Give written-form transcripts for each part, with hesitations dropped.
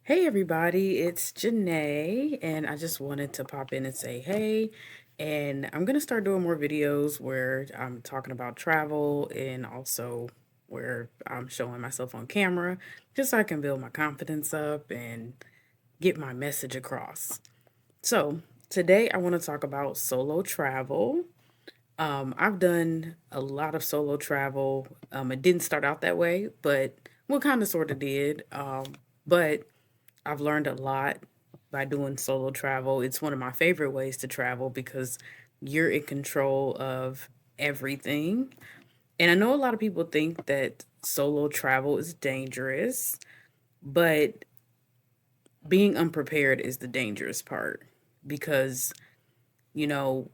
Hey everybody, it's Janae, and I just wanted to pop in and say hey. And I'm gonna start doing more videos where I'm talking about travel and also where I'm showing myself on camera, just so I can build my confidence up and get my message across. So today I want to talk about solo travel. I've done a lot of solo travel. It didn't start out that way, but well, kind of sort of did. But I've learned a lot by doing solo travel. It's one of my favorite ways to travel because you're in control of everything. And I know a lot of people think that solo travel is dangerous, but being unprepared is the dangerous part because, you know,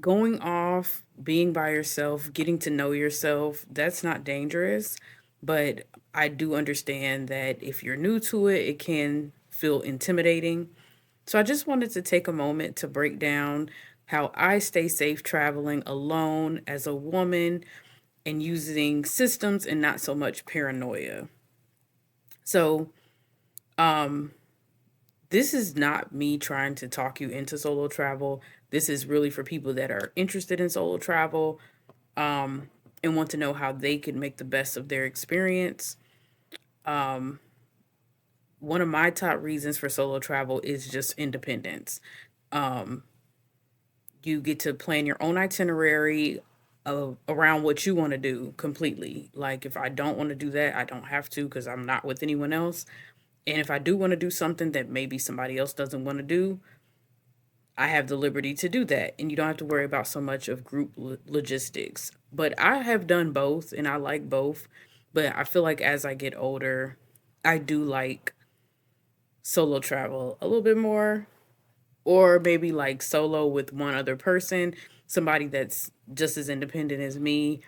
going off, being by yourself, getting to know yourself, that's not dangerous. But I do understand that if you're new to it, it can feel intimidating. So I just wanted to take a moment to break down how I stay safe traveling alone as a woman and using systems and not so much paranoia. So, um, this is not me trying to talk you into solo travel. This is really for people that are interested in solo travel, um, and want to know how they can make the best of their experience. Um, One of my top reasons for solo travel is just independence. Um, you get to plan your own itinerary around what you want to do completely. Like if I don't want to do that, I don't have to because I'm not with anyone else. And if I do want to do something that maybe somebody else doesn't want to do, I have the liberty to do that. And you don't have to worry about so much of group logistics. But I have done both and I like both. But I feel like as I get older, I do like solo travel a little bit more, or maybe like solo with one other person, somebody that's just as independent as me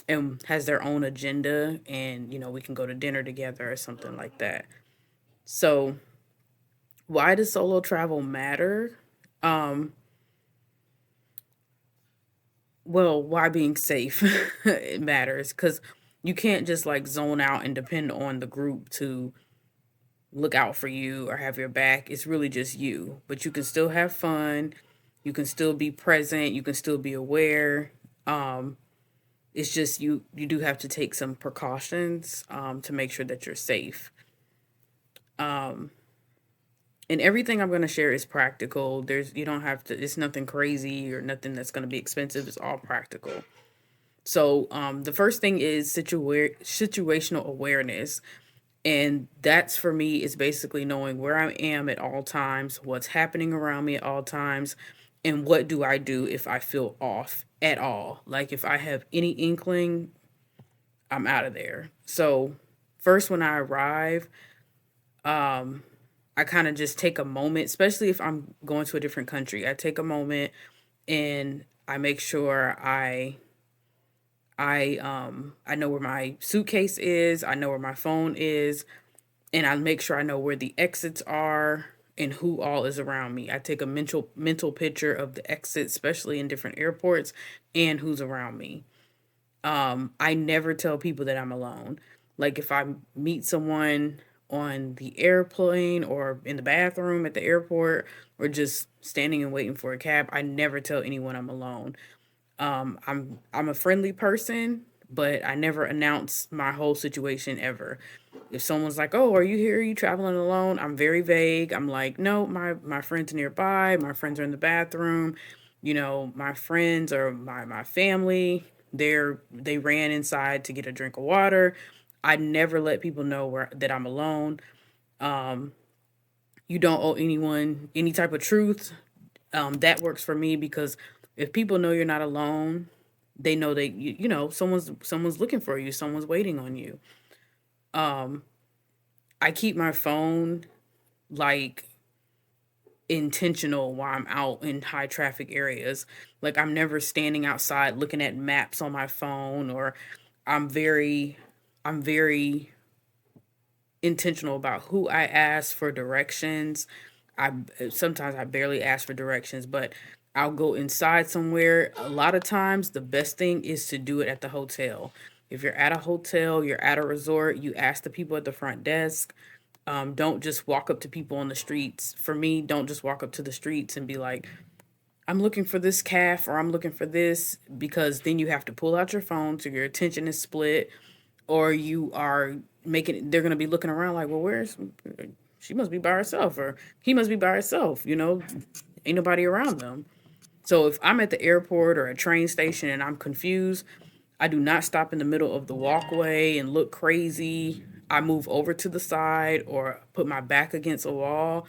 and has their own agenda, and we can go to dinner together or something like that. So, why does solo travel matter? Um well, why being safe it matters cuz you can't just like zone out and depend on the group to look out for you or have your back. It's really just you, but you can still have fun. You can still be present. You can still be aware. Um, it's just you do have to take some precautions to make sure that you're safe. Um, and everything I'm going to share is practical. You don't have to. It's nothing crazy or nothing that's going to be expensive. It's all practical. So the first thing is situational awareness. And that's for me is basically knowing where I am at all times, what's happening around me at all times, and what do I do if I feel off at all. Like if I have any inkling, I'm out of there. So first when I arrive, um, I kind of just take a moment, especially if I'm going to a different country. I take a moment and I make sure I know where my suitcase is, I know where my phone is, and I make sure I know where the exits are and who all is around me. I take a mental picture of the exits, especially in different airports, and who's around me. I never tell people that I'm alone. Like if I meet someone on the airplane or in the bathroom at the airport or just standing and waiting for a cab, I never tell anyone I'm alone. I'm a friendly person, but I never announce my whole situation ever. If someone's like, "Oh, are you here? Are you traveling alone?" I'm very vague. I'm like, "No, my friends nearby. My friends are in the bathroom. My friends or my family. They ran inside to get a drink of water." I never let people know that I'm alone. Um, you don't owe anyone any type of truth. That works for me because if people know you're not alone, they know that someone's looking for you, someone's waiting on you. Um, I keep my phone like intentional while I'm out in high traffic areas. Like I'm never standing outside looking at maps on my phone, or I'm very I'm very intentional about who I ask for directions. I Sometimes I barely ask for directions, but I'll go inside somewhere. A lot of times the best thing is to do it at the hotel. If you're at a hotel, you're at a resort, you ask the people at the front desk. Don't just walk up to people on the streets. For me, don't just walk up to the streets and be like, I'm looking for this calf or I'm looking for this, because then you have to pull out your phone so your attention is split, or you are making, they're going to be looking around like, well, where's, she must be by herself or he must be by herself, ain't nobody around them. So if I'm at the airport or a train station and I'm confused, I do not stop in the middle of the walkway and look crazy. I move over to the side or put my back against a wall.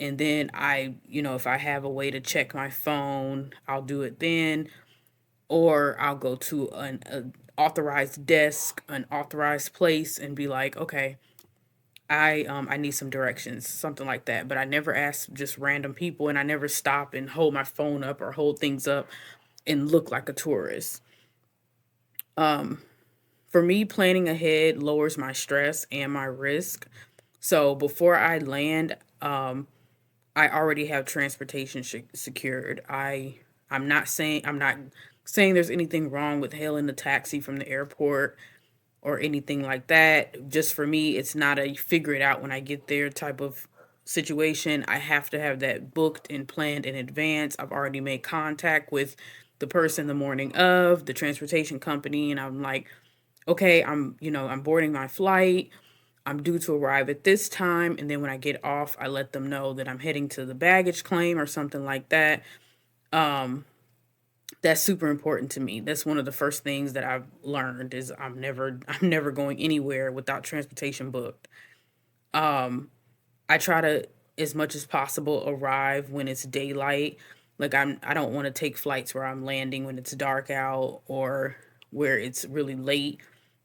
And then if I have a way to check my phone, I'll do it then. Or I'll go to an authorized desk, an authorized place, and be like, okay, I need some directions, something like that. But I never ask just random people, and I never stop and hold my phone up or hold things up and look like a tourist. For me, planning ahead lowers my stress and my risk. So before I land, I already have transportation secured. I'm not saying there's anything wrong with hailing a taxi from the airport or anything like that. Just for me, it's not a figure it out when I get there type of situation. I have to have that booked and planned in advance. I've already made contact with the person the morning of, the transportation company, and I'm like, okay, I'm boarding my flight. I'm due to arrive at this time, and then when I get off, I let them know that I'm heading to the baggage claim or something like that. Um, that's super important to me. That's one of the first things that I've learned is I'm never going anywhere without transportation booked. Um, I try to, as much as possible, arrive when it's daylight. Like I don't want to take flights where I'm landing when it's dark out or where it's really late.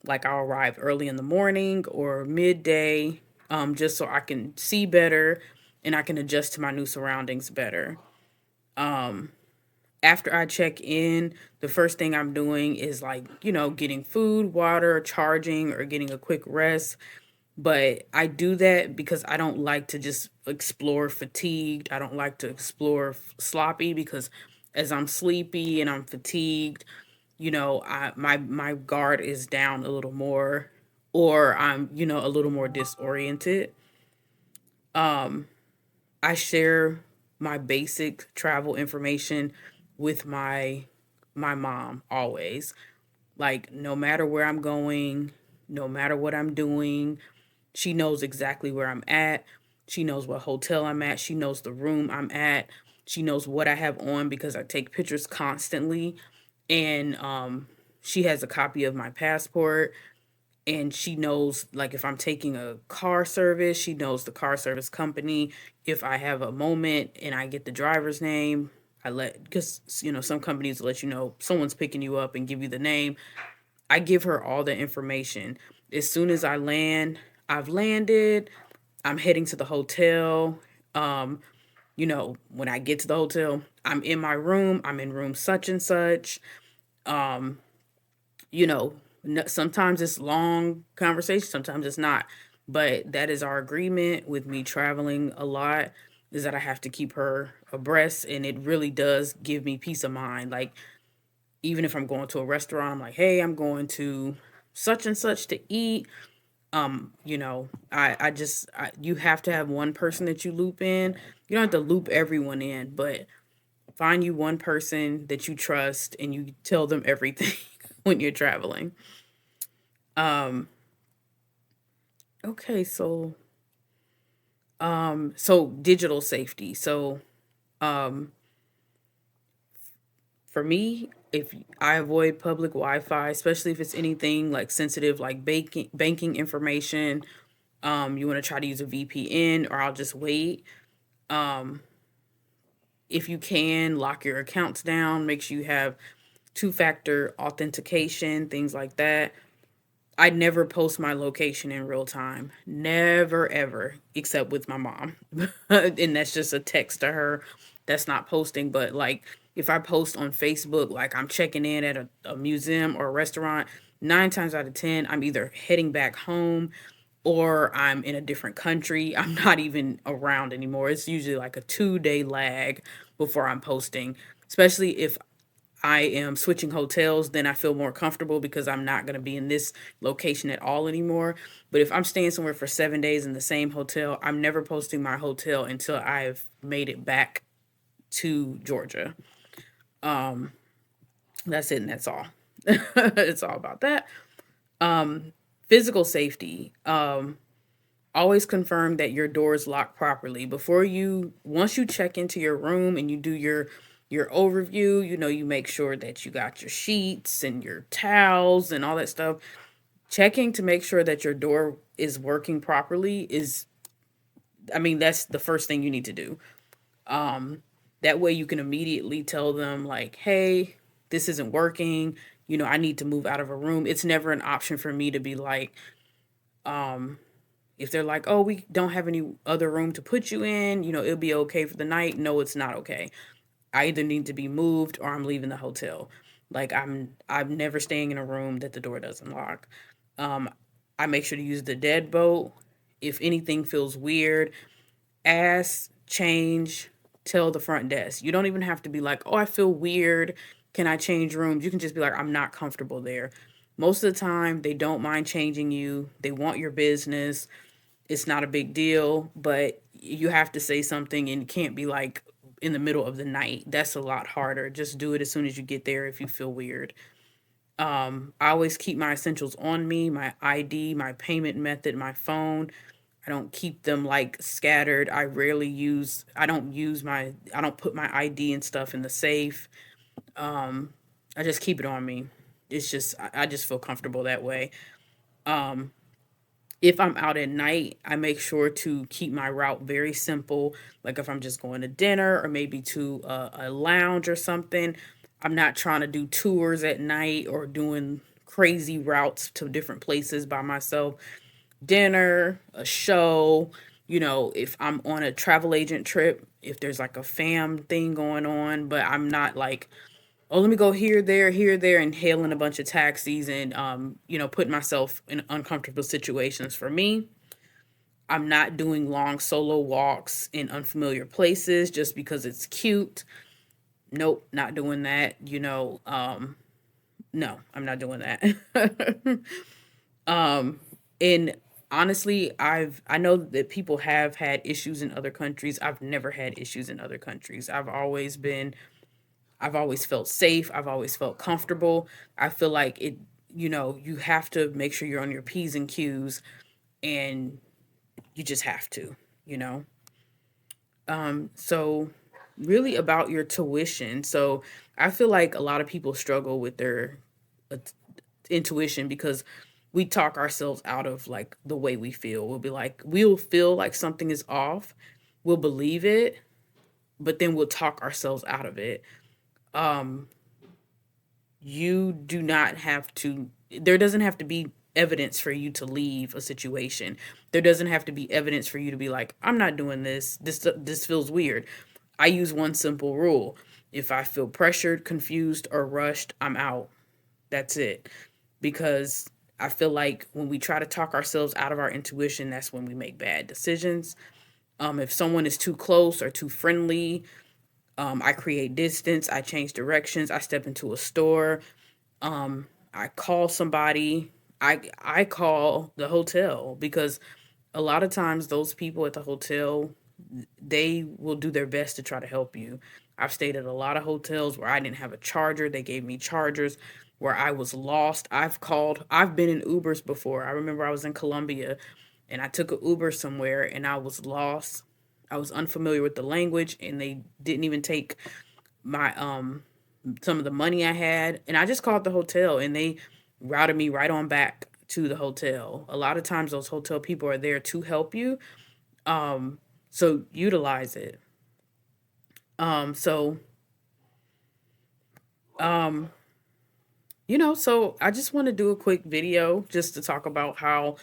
Like I'll arrive early in the morning or midday, just so I can see better and I can adjust to my new surroundings better. Um, After I check in, the first thing I'm doing is like, getting food, water, charging, or getting a quick rest. But I do that because I don't like to just explore fatigued. I don't like to explore sloppy, because as I'm sleepy and I'm fatigued, my guard is down a little more, or I'm, a little more disoriented. Um I share my basic travel information with my mom always. Like no matter where I'm going, no matter what I'm doing, she knows exactly where I'm at. She knows what hotel I'm at. She knows the room I'm at. She knows what I have on because I take pictures constantly. And she has a copy of my passport. And she knows, like, if I'm taking a car service, she knows the car service company. If I have a moment and I get the driver's name, because, some companies let you know someone's picking you up and give you the name. I give her all the information. As soon as I've landed, I'm heading to the hotel. Um, when I get to the hotel, I'm in my room. I'm in room such and such. Um, you know, Sometimes it's long conversation, sometimes it's not. But that is our agreement with me traveling a lot, is that I have to keep her abreast, and it really does give me peace of mind. Like even if I'm going to a restaurant, I'm like, hey, I'm going to such and such to eat. You have to have one person that you loop in. You don't have to loop everyone in, but find you one person that you trust and you tell them everything when you're traveling. Um, okay, so digital safety. So um for me, if I avoid public Wi-Fi, especially if it's anything like sensitive like banking information, you want to try to use a VPN, or I'll just wait. Um if you can, lock your accounts down, make sure you have two-factor authentication, things like that. I never post my location in real time. Never ever, except with my mom. And that's just a text to her. That's not posting, but like if I post on Facebook, like I'm checking in at a museum or a restaurant, 9 times out of 10, I'm either heading back home or I'm in a different country. I'm not even around anymore. It's usually like a 2-day lag before I'm posting, especially if I am switching hotels, then I feel more comfortable because I'm not going to be in this location at all anymore. But if I'm staying somewhere for 7 days in the same hotel, I'm never posting my hotel until I've made it back to Georgia. Um, that's it and that's all. It's all about that. Physical safety. Always confirm that your door is locked properly before you once you check into your room and you do your overview. You make sure that you got your sheets and your towels and all that stuff. Checking to make sure that your door is working properly is, I mean, that's the first thing you need to do. That way you can immediately tell them, like, hey, this isn't working. I need to move out of a room. It's never an option for me to be like, if they're like, oh, we don't have any other room to put you in, it'll be okay for the night. No, it's not okay. I either need to be moved or I'm leaving the hotel. Like, I'm never staying in a room that the door doesn't lock. Um, I make sure to use the deadbolt. If anything feels weird, ask, change, tell the front desk. You don't even have to be like, oh, I feel weird. Can I change rooms? You can just be like, I'm not comfortable there. Most of the time, they don't mind changing you. They want your business. It's not a big deal, but you have to say something and it can't be like in the middle of the night. That's a lot harder. Just do it as soon as you get there if you feel weird. I always keep my essentials on me, my ID, my payment method, my phone. I don't keep them like scattered. I don't put my ID and stuff in the safe. I just keep it on me. It's just, I just feel comfortable that way. If I'm out at night, I make sure to keep my route very simple. Like if I'm just going to dinner or maybe to a lounge or something, I'm not trying to do tours at night or doing crazy routes to different places by myself. Dinner, a show, if I'm on a travel agent trip, if there's like a fam thing going on, but I'm not like, oh, let me go here, there, and hailing a bunch of taxis and, putting myself in uncomfortable situations. For me, I'm not doing long solo walks in unfamiliar places just because it's cute. Nope, not doing that. No, I'm not doing that. And honestly, I know that people have had issues in other countries. I've never had issues in other countries. I've always felt safe. I've always felt comfortable. I feel like you have to make sure you're on your P's and Q's, and you just have to, you know? So really about your tuition. So I feel like a lot of people struggle with their uh, intuition because we talk ourselves out of like the way we feel. We'll feel like something is off. We'll believe it, but then we'll talk ourselves out of it. Um, you do not have to there doesn't have to be evidence for you to leave a situation. There doesn't have to be evidence for you to be like, I'm not doing this. This feels weird. I use one simple rule. If I feel pressured, confused, or rushed, I'm out. That's it. Because I feel like when we try to talk ourselves out of our intuition, that's when we make bad decisions. If someone is too close or too friendly, I create distance, I change directions, I step into a store, I call somebody. I call the hotel because a lot of times those people at the hotel, they will do their best to try to help you. I've stayed at a lot of hotels where I didn't have a charger. They gave me chargers. Where I was lost, I've been in Ubers before. I remember I was in Colombia and I took an Uber somewhere and I was lost. I was unfamiliar with the language and they didn't even take my some of the money I had, and I just called the hotel and they routed me right on back to the hotel. A lot of times those hotel people are there to help you. So utilize it. So um so I just want to do a quick video just to talk about how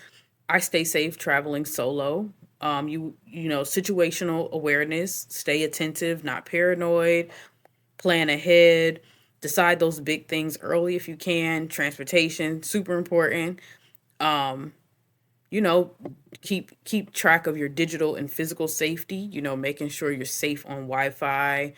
I stay safe traveling solo. Situational awareness, stay attentive, not paranoid, plan ahead, decide those big things early if you can. Transportation, super important. Um, you know, keep track of your digital and physical safety, making sure you're safe on Wi-Fi,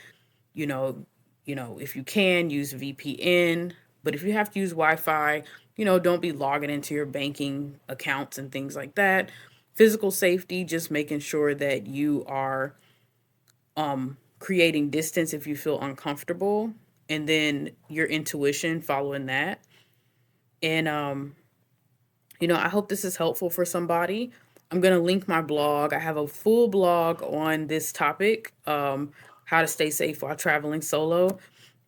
you know, if you can, use VPN. But if you have to use Wi-Fi, don't be logging into your banking accounts and things like that. Physical safety, just making sure that you are creating distance if you feel uncomfortable, and then your intuition following that. And I hope this is helpful for somebody. I'm going to link my blog. I have a full blog on this topic, how to stay safe while traveling solo.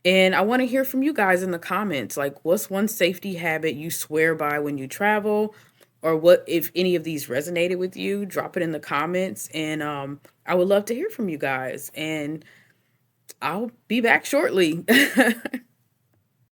And I want to hear from you guys in the comments. Like, what's one safety habit you swear by when you travel? Or what, if any of these resonated with you, drop it in the comments. And I would love to hear from you guys. And I'll be back shortly.